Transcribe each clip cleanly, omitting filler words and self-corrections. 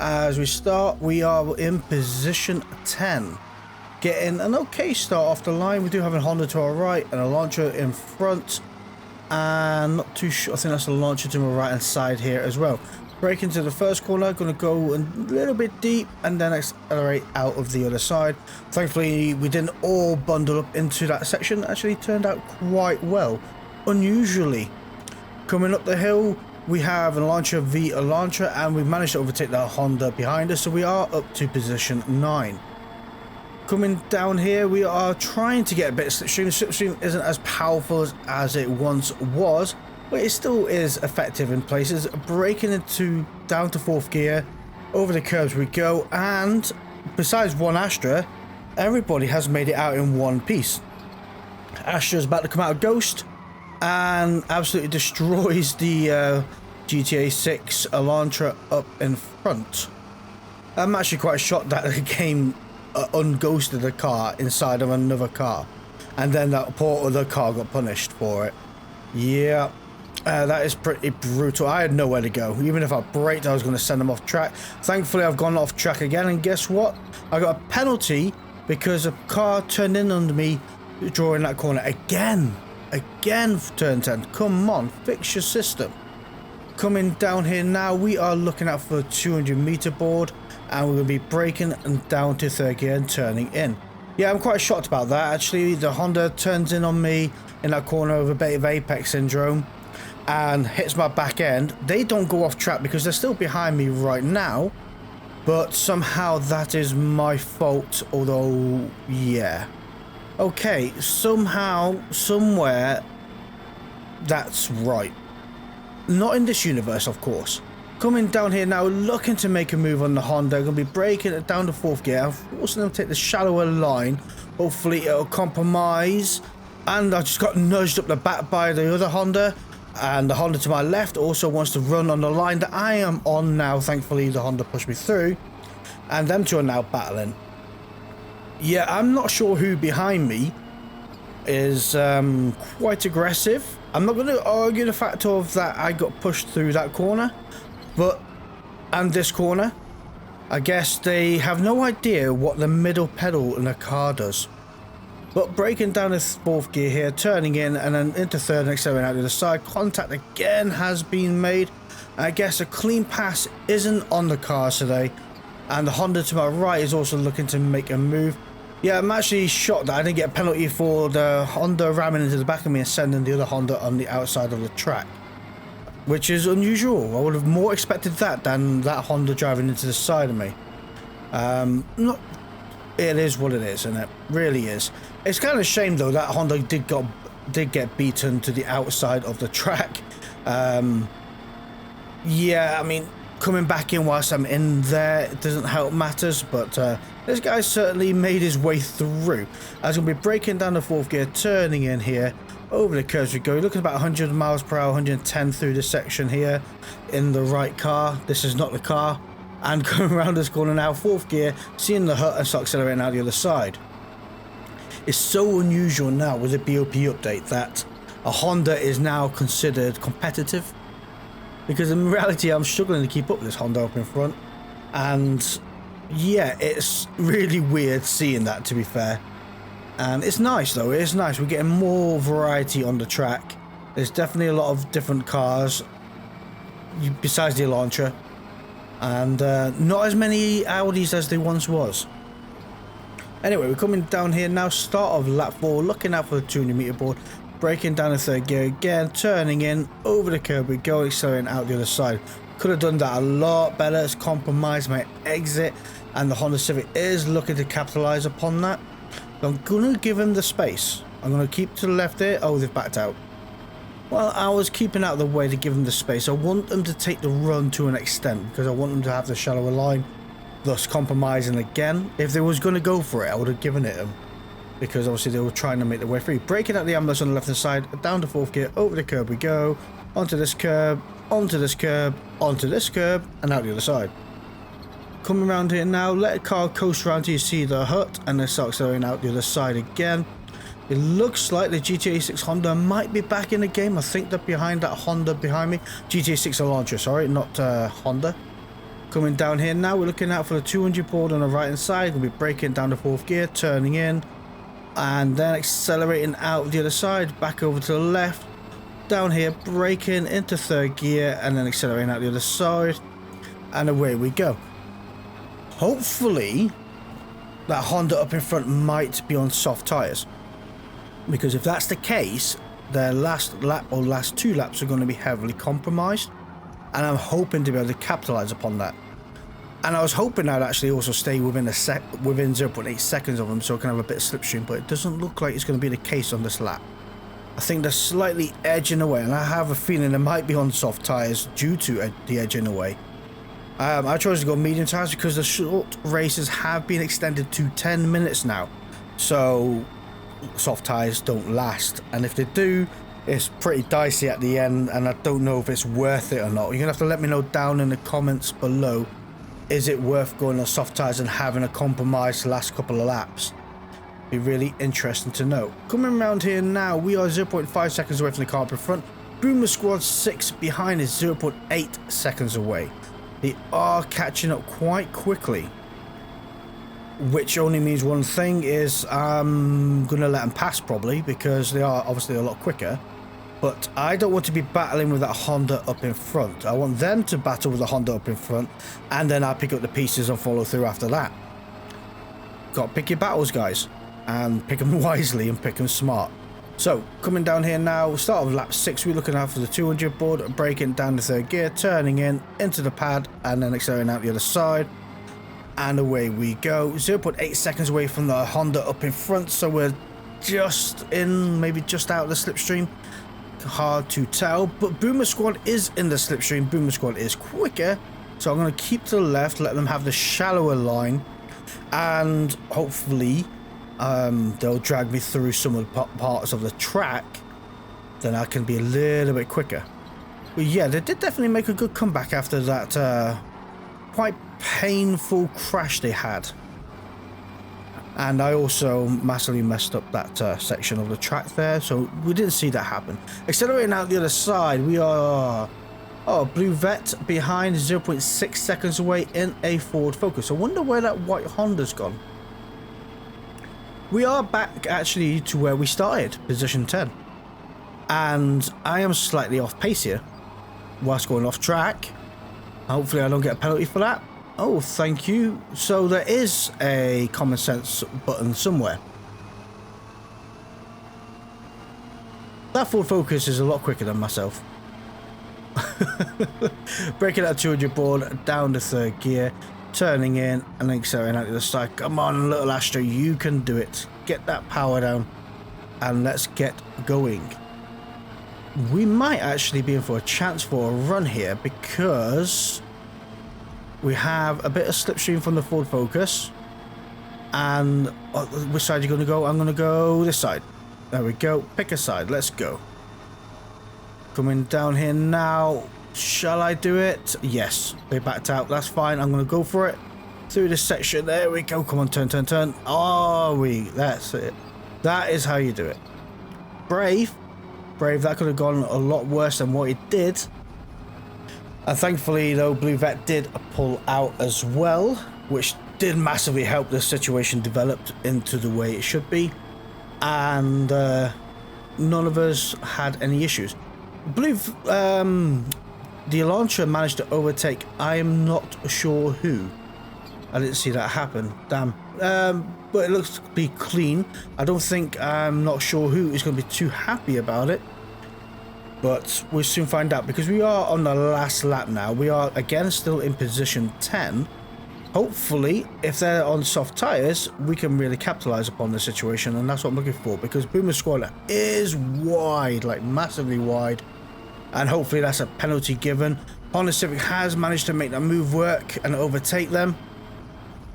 As we start, we are in position 10. Getting an okay start off the line. We do have a Honda to our right and a launcher in front. And not too sure, I think that's a launcher to my right hand side here as well. Break into the first corner, going to go a little bit deep and then accelerate out of the other side. Thankfully, we didn't all bundle up into that section. Actually turned out quite well, unusually. Coming up the hill, we have a launcher v a launcher, and we managed to overtake the Honda behind us, so we are up to position 9. Coming down here, we are trying to get a bit of slipstream. Slipstream isn't as powerful as it once was, but it still is effective in places. Braking into down to 4th gear, over the curbs we go, and besides one Astra, everybody has made it out in one piece. Astra's about to come out of Ghost and absolutely destroys the GTA 6 Elantra up in front. I'm actually quite shocked that the game unghosted a car inside of another car, and then that poor other car got punished for it. Yeah, that is pretty brutal. I had nowhere to go. Even if I braked, I was going to send them off track. Thankfully, I've gone off track again, and guess what? I got a penalty because a car turned in under me drawing that corner again for turn 10. Come on, fix your system. Coming down here now, we are looking out for a 200-meter board, and we're going to be braking and down to 3rd gear and turning in. Yeah, I'm quite shocked about that. Actually, the Honda turns in on me in that corner with a bit of apex syndrome and hits my back end. They don't go off track because they're still behind me right now, but somehow that is my fault, although, yeah. Okay, somehow, somewhere, that's right. Not in this universe, of course. Coming down here now, looking to make a move on the Honda. Going to be braking it down to 4th gear. I'm forcing them to take the shallower line. Hopefully it'll compromise. And I just got nudged up the back by the other Honda. And the Honda to my left also wants to run on the line that I am on now. Thankfully, the Honda pushed me through. And them two are now battling. Yeah, I'm not sure who behind me is quite aggressive. I'm not going to argue the fact of that I got pushed through that corner, and this corner. I guess they have no idea what the middle pedal in a car does. But braking down to 4th gear here, turning in and then into 3rd and accelerating out to the side. Contact again has been made. I guess a clean pass isn't on the cars today, and the Honda to my right is also looking to make a move. Yeah, I'm actually shocked that I didn't get a penalty for the Honda ramming into the back of me and sending the other Honda on the outside of the track, which is unusual. I would have more expected that than that Honda driving into the side of me. It is what it is, and it really is. It's kind of a shame though that Honda did get beaten to the outside of the track. Yeah, I mean, coming back in whilst I'm in there, it doesn't help matters, but this guy certainly made his way through. I was going to be braking down the 4th gear, turning in here, over the curves we go. You're looking at about 100 miles per hour, 110 through this section here in the right car. This is not the car. And going around this corner now, 4th gear, seeing the hut and start accelerating out the other side. It's so unusual now with the BOP update that a Honda is now considered competitive, because in reality I'm struggling to keep up with this Honda up in front, and yeah, it's really weird seeing that, to be fair. And it's nice though, it is nice. We're getting more variety on the track. There's definitely a lot of different cars besides the Elantra, and not as many Audis as there once was. Anyway, we're coming down here now, start of lap 4, looking out for the 200-meter board, braking down the 3rd gear again, turning in, over the curb we go, accelerating out the other side. Could have done that a lot better. It's compromised my exit, and the Honda Civic is looking to capitalize upon that. So I'm going to give him the space. I'm going to keep to the left here. Oh, they've backed out. Well, I was keeping out of the way to give them the space. I want them to take the run to an extent, because I want them to have the shallower line, thus compromising again. If they was going to go for it, I would have given it them, because obviously they were trying to make their way free. Braking out the ambulance on the left hand side, down to 4th gear, over the curb we go, onto this curb, onto this curb, onto this curb, and out the other side. Coming around here now, let a car coast around till you see the hut, and then start accelerating out the other side again. It looks like the GTA 6 Honda might be back in the game. I think they're behind that Honda behind me. GTA 6 Elantra, sorry, not Honda. Coming down here now, we're looking out for the 200 board on the right hand side. We'll be braking down the 4th gear, turning in, and then accelerating out the other side, back over to the left. Down here, braking into 3rd gear, and then accelerating out the other side, and away we go. Hopefully, that Honda up in front might be on soft tyres, because if that's the case, their last lap or last 2 laps are going to be heavily compromised, and I'm hoping to be able to capitalize upon that. And I was hoping I'd actually also stay within within 0.8 seconds of them, so I can have a bit of slipstream, but it doesn't look like it's going to be the case on this lap. I think they're slightly edging away, and I have a feeling they might be on soft tyres due to the edging away. I chose to go medium tyres because the short races have been extended to 10 minutes now, so soft tyres don't last, and if they do, it's pretty dicey at the end, and I don't know if it's worth it or not. You're gonna have to let me know down in the comments below, is it worth going on soft tyres and having a compromised last couple of laps? Be really interesting to know. Coming around here now, we are 0.5 seconds away from the car up in front. Boomer Squad 6 behind is 0.8 seconds away. They are catching up quite quickly, which only means one thing, is I'm going to let them pass probably, because they are obviously a lot quicker. But I don't want to be battling with that Honda up in front. I want them to battle with the Honda up in front, and then I'll pick up the pieces and follow through after that. Got to pick your battles, guys, and pick them wisely and pick them smart. So, coming down here now, start of lap 6, we're looking out for the 200 board, braking down the 3rd gear, turning in, into the pad, and then accelerating out the other side. And away we go. 0.8 seconds away from the Honda up in front, so we're just in, maybe just out of the slipstream. Hard to tell, but Boomer Squad is in the slipstream. Boomer Squad is quicker, so I'm going to keep to the left, let them have the shallower line, and hopefully they'll drag me through some of the parts of the track, then I can be a little bit quicker. But yeah, they did definitely make a good comeback after that quite painful crash they had. And I also massively messed up that section of the track there, so we didn't see that happen. Accelerating out the other side, we are... Oh, Blue Vet behind, 0.6 seconds away in a Ford Focus. I wonder where that white Honda's gone. We are back actually to where we started, position 10. And I am slightly off pace here, whilst going off track. Hopefully I don't get a penalty for that. Oh, thank you. So there is a common sense button somewhere. That Ford Focus is a lot quicker than myself. Braking at 200 board, down to 3rd gear, turning in, and then accelerating out the other side. Come on, little Astro, you can do it. Get that power down, and let's get going. We might actually be in for a chance for a run here, because we have a bit of slipstream from the Ford Focus. And which side are you going to go? I'm going to go this side. There we go. Pick a side. Let's go. Coming down here now. Shall I do it? Yes. They backed out. That's fine. I'm going to go for it. Through this section. There we go. Come on. Turn, turn, turn. Oh, that's it. That is how you do it. Brave. Brave. That could have gone a lot worse than what it did. And thankfully, though, Blue Vet did pull out as well, which did massively help the situation develop into the way it should be. And none of us had any issues. I believe the Elantra managed to overtake, I am not sure who. I didn't see that happen. Damn. But it looks to be clean. I don't think, I'm not sure who is going to be too happy about it. But we'll soon find out, because we are on the last lap now. We are again still in position 10. Hopefully, if they're on soft tyres, we can really capitalize upon the situation, and that's what I'm looking for, because Boomer Squad is wide, like massively wide, and hopefully that's a penalty given. Honda Civic has managed to make that move work and overtake them.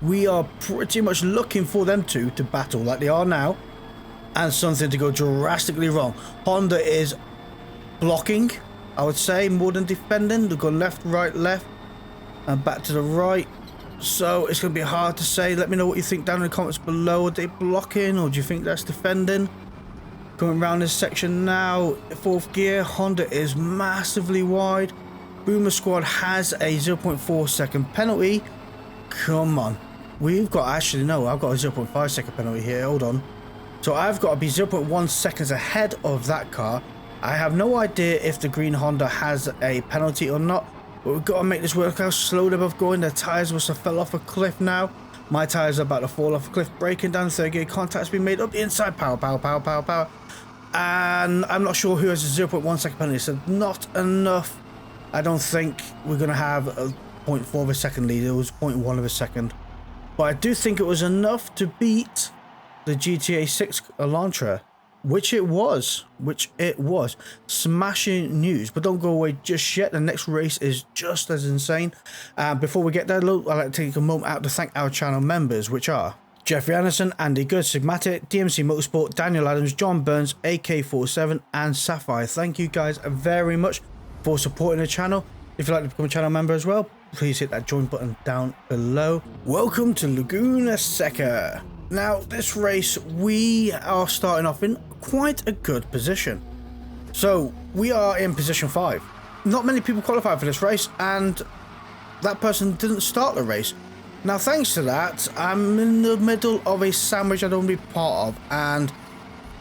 We are pretty much looking for them to battle like they are now, and something to go drastically wrong. Honda is blocking, I would say, more than defending. They've gone left, right, and back to the right. So it's going to be hard to say. Let me know what you think down in the comments below. Are they blocking, or do you think that's defending? Coming around this section now, 4th gear, Honda is massively wide. Boomer Squad has a 0.4 second penalty. Come on. We've got, actually, no, I've got a 0.5 second penalty here. Hold on. So I've got to be 0.1 seconds ahead of that car. I have no idea if the green Honda has a penalty or not, but we've got to make this work. How slow they're both going. Their tyres must have fell off a cliff now. My tyres are about to fall off a cliff, breaking down. Third gear contact's been made up the inside. Power, power, power, power, power. And I'm not sure who has a 0.1 second penalty, so not enough. I don't think we're going to have a 0.4 of a second lead. It was 0.1 of a second. But I do think it was enough to beat the GTA 6 Elantra, which it was. Smashing news. But don't go away just yet. The next race is just as insane. Before we get there, I'd like to take a moment out to thank our channel members, which are Jeffrey Anderson, Andy Good, Sigmatic, DMC Motorsport, Daniel Adams, John Burns, AK47, and Sapphire. Thank you guys very much for supporting the channel. If you'd like to become a channel member as well, please hit that join button down below. Welcome to Laguna Seca. Now, this race, we are starting off in quite a good position. So, we are in position 5. Not many people qualified for this race, and that person didn't start the race. Now, thanks to that, I'm in the middle of a sandwich I don't want to be part of, and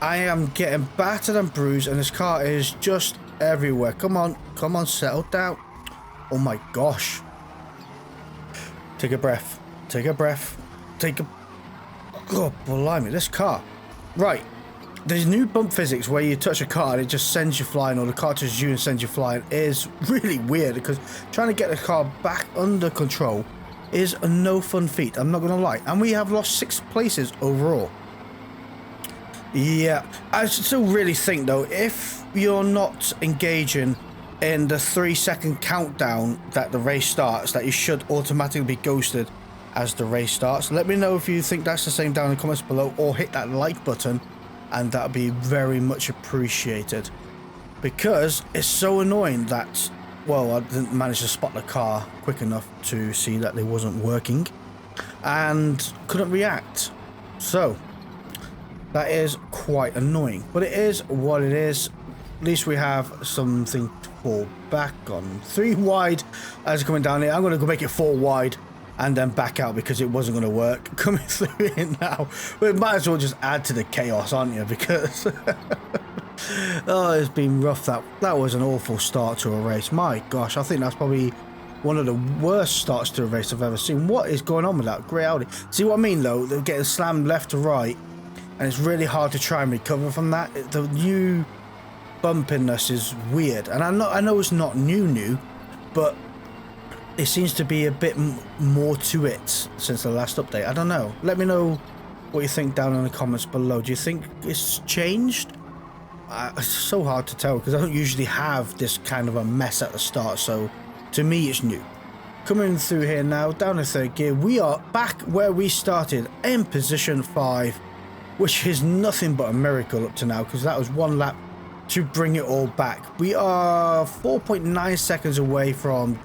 I am getting battered and bruised, and this car is just everywhere. Come on, settle down. Oh my gosh. Take a breath. God, blimey, this car. Right, there's new bump physics where you touch a car and it just sends you flying, or the car touches you and sends you flying. Is really weird, because trying to get the car back under control is a no fun feat, I'm not gonna lie. And we have lost 6 places overall. Yeah, I still really think though, if you're not engaging in the 3-second countdown that the race starts, that you should automatically be ghosted as the race starts. Let me know if you think that's the same down in the comments below, or hit that like button, and that would be very much appreciated, because it's so annoying that, well, I didn't manage to spot the car quick enough to see that they wasn't working and couldn't react. So that is quite annoying, but it is what it is. At least we have something to fall back on. 3 wide as coming down here. I'm going to go make it 4 wide and then back out, because it wasn't going to work. Coming through here now, we might as well just add to the chaos, aren't you? Because oh, it's been rough. That was an awful start to a race. My gosh, I think that's probably one of the worst starts to a race I've ever seen. What is going on with that grey Audi? See what I mean though? They're getting slammed left to right, and it's really hard to try and recover from that. The new bumpiness is weird, and I know it's not new, but it seems to be a bit more to it since the last update. I don't know. Let me know what you think down in the comments below. Do you think it's changed? It's so hard to tell, because I don't usually have this kind of a mess at the start, so to me it's new. Coming through here now, down in 3rd gear, we are back where we started, in position 5, which is nothing but a miracle up to now, because that was 1 lap to bring it all back. We are 4.9 seconds away from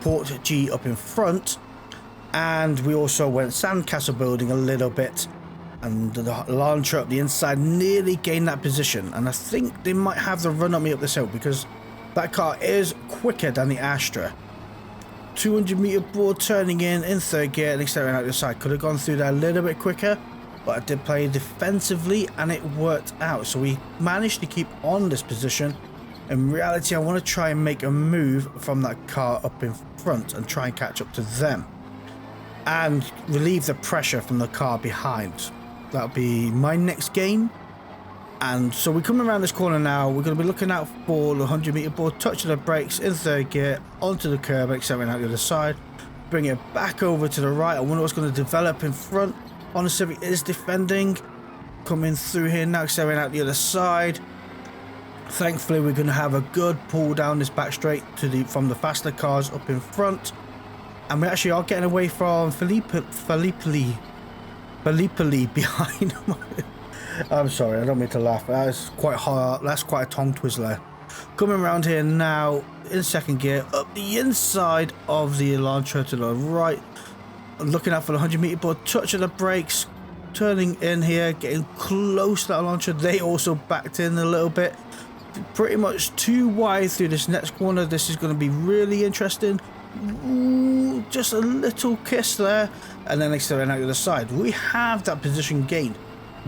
Port G up in front, and we also went sandcastle building a little bit, and the Elantra up the inside nearly gained that position, and I think they might have the run on me up this hill, because that car is quicker than the Astra. 200-meter board turning in 3rd gear and accelerating out the side. Could have gone through there a little bit quicker, but I did play defensively and it worked out. So we managed to keep on this position. In reality, I want to try and make a move from that car up in front and try and catch up to them and relieve the pressure from the car behind. That'll be my next game. And so we're coming around this corner now. We're going to be looking out for the 100-meter board, touching the brakes in 3rd gear, onto the curb, accelerating out the other side, bring it back over to the right. I wonder what's going to develop in front. Honda Civic is defending, coming through here now, accelerating out the other side. Thankfully, we're going to have a good pull down this back straight to from the faster cars up in front, and we actually are getting away from Felipe behind. I'm sorry, I don't mean to laugh. That's quite hard. That's quite a tongue twizzler. Coming around here now in 2nd gear, up the inside of the Elantra to the right. Looking out for the 100-meter board, touch of the brakes, turning in here, getting close to that Elantra. They also backed in a little bit. pretty much too wide through this next corner. This is going to be really interesting. Ooh, just a little kiss there, and then accelerating out the other side. We have that position gained.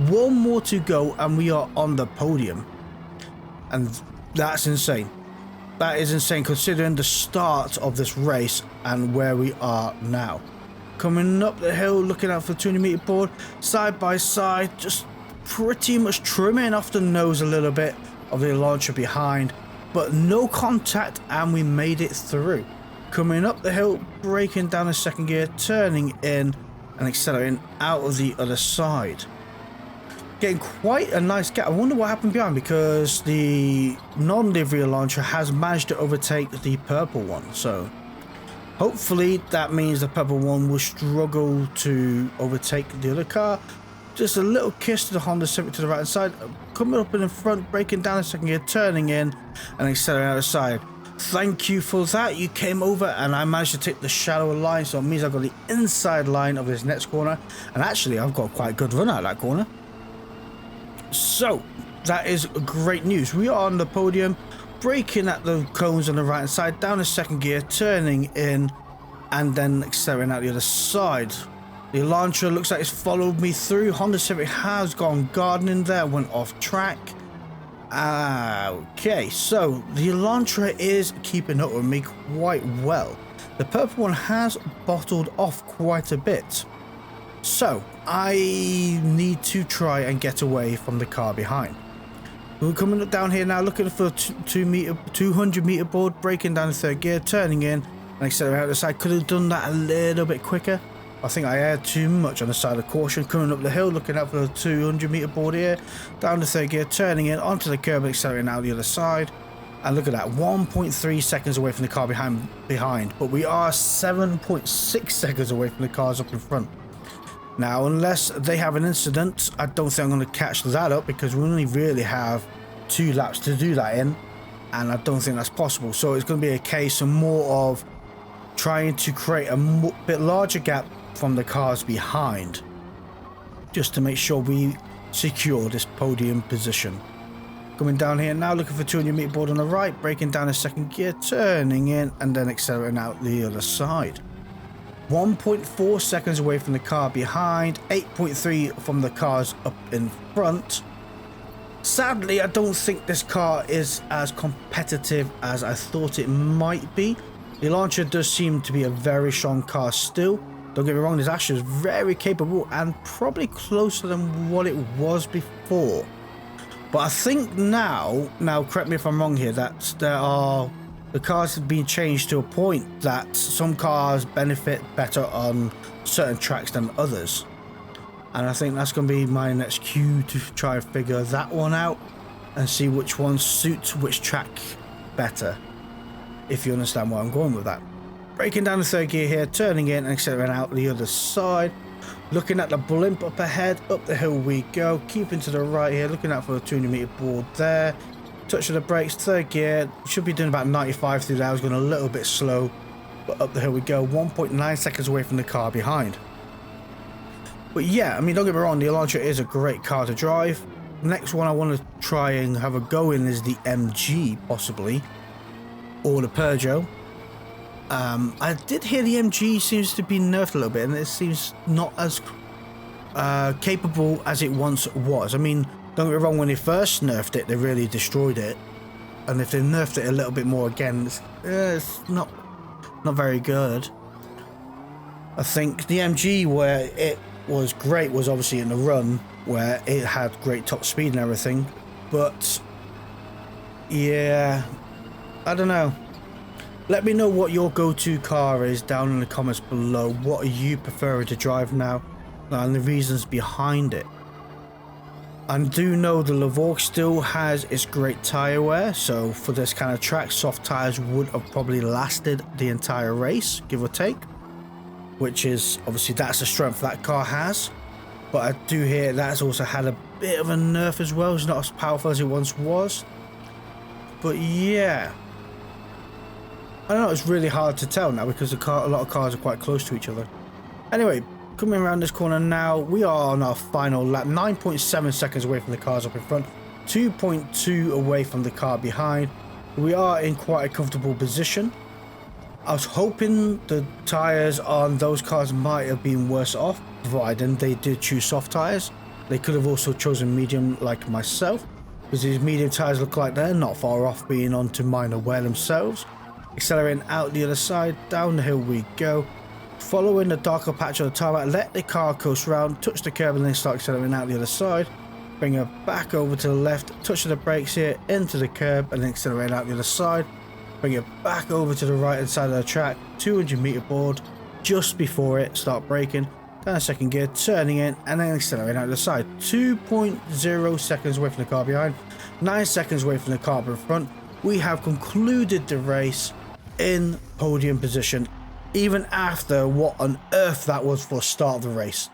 One more to go and we are on the podium, and that's insane. That is insane considering the start of this race and where we are now. Coming up the hill, looking out for the 200 meter board, side by side, just pretty much trimming off the nose a little bit of the launcher behind, but no contact, and we made it through. Coming up the hill, braking down the second gear, turning in and accelerating out of the other side. Getting quite a nice gap. I wonder what happened behind, because the non-livery launcher has managed to overtake the purple one. So hopefully that means the purple one will struggle to overtake the other car. Just a little kiss to the Honda Civic to the right hand side. Coming up in the front, braking down the second gear, turning in and accelerating out the side. Thank you for that. You came over and I managed to take the shallower line, so it means I've got the inside line of this next corner, and actually I've got quite a good run out of that corner. So that is great news. We are on the podium, braking at the cones on the right hand side, down the second gear, turning in and then accelerating out the other side. The launcher looks like it's followed me through. Honda Civic has gone gardening there, went off track. Okay, so the Elantra is keeping up with me quite well. The purple one has bottled off quite a bit. So I need to try and get away from the car behind. We're coming up down here now, looking for a 200 meter board, braking down the third gear, turning in and accelerating out the side. Could have done that a little bit quicker. I think I had too much on the side of caution. Coming up the hill, looking out for the 200 meter board here, down the third gear, turning in onto the curb and accelerating out the other side. And look at that, 1.3 seconds away from the car behind, but we are 7.6 seconds away from the cars up in front. Now, unless they have an incident, I don't think I'm going to catch that up, because we only really have 2 laps to do that in, and I don't think that's possible. So it's going to be a case of more of trying to create a bit larger gap from the cars behind, just to make sure we secure this podium position. Coming down here now, looking for 200 meter board on the right, braking down the second gear, turning in and then accelerating out the other side. 1.4 seconds away from the car behind, 8.3 from the cars up in front. Sadly, I don't think this car is as competitive as I thought it might be. The Launcher does seem to be a very strong car still. Don't get me wrong, this Astra is very capable and probably closer than what it was before. But I think now correct me if I'm wrong here, that the cars have been changed to a point that some cars benefit better on certain tracks than others. And I think that's going to be my next cue to try and figure that one out and see which one suits which track better, if you understand where I'm going with that. Braking down the third gear here, turning in and accelerating out the other side. Looking at the blimp up ahead, up the hill we go, keeping to the right here, looking out for a 200 meter board there. Touch of the brakes, third gear, should be doing about 95 through there. I was going a little bit slow, but up the hill we go, 1.9 seconds away from the car behind. But yeah, I mean, don't get me wrong, the Elantra is a great car to drive. Next one I want to try and have a go in is the MG, possibly, or the Peugeot. I did hear the MG seems to be nerfed a little bit, and it seems not as capable as it once was. I mean, don't get me wrong, when they first nerfed it, they really destroyed it. And if they nerfed it a little bit more again, it's not very good. I think the MG, where it was great, was obviously in the run, where it had great top speed and everything. But yeah, I don't know. Let me know what your go-to car is down in the comments below. What are you preferring to drive now, and the reasons behind it. I do know the Lavore still has its great tyre wear, so for this kind of track, soft tyres would have probably lasted the entire race, give or take. Which is, obviously, that's the strength that car has. But I do hear that's also had a bit of a nerf as well. It's not as powerful as it once was. But yeah, I don't know, it's really hard to tell now because a lot of cars are quite close to each other. Anyway, coming around this corner now, we are on our final lap, 9.7 seconds away from the cars up in front. 2.2 away from the car behind. We are in quite a comfortable position. I was hoping the tyres on those cars might have been worse off, providing they did choose soft tyres. They could have also chosen medium like myself, because these medium tyres look like they're not far off being onto minor wear themselves. Accelerating out the other side, down the hill we go. Following the darker patch of the tarmac, let the car coast round, touch the curb and then start accelerating out the other side. Bring her back over to the left, touch the brakes here, into the curb and then accelerate out the other side. Bring it back over to the right hand side of the track, 200 meter board, just before it, start braking, down a second gear, turning in and then accelerating out the side. 2.0 seconds away from the car behind, 9 seconds away from the car in front. We have concluded the race in podium position, even after what on earth that was for the start of the race.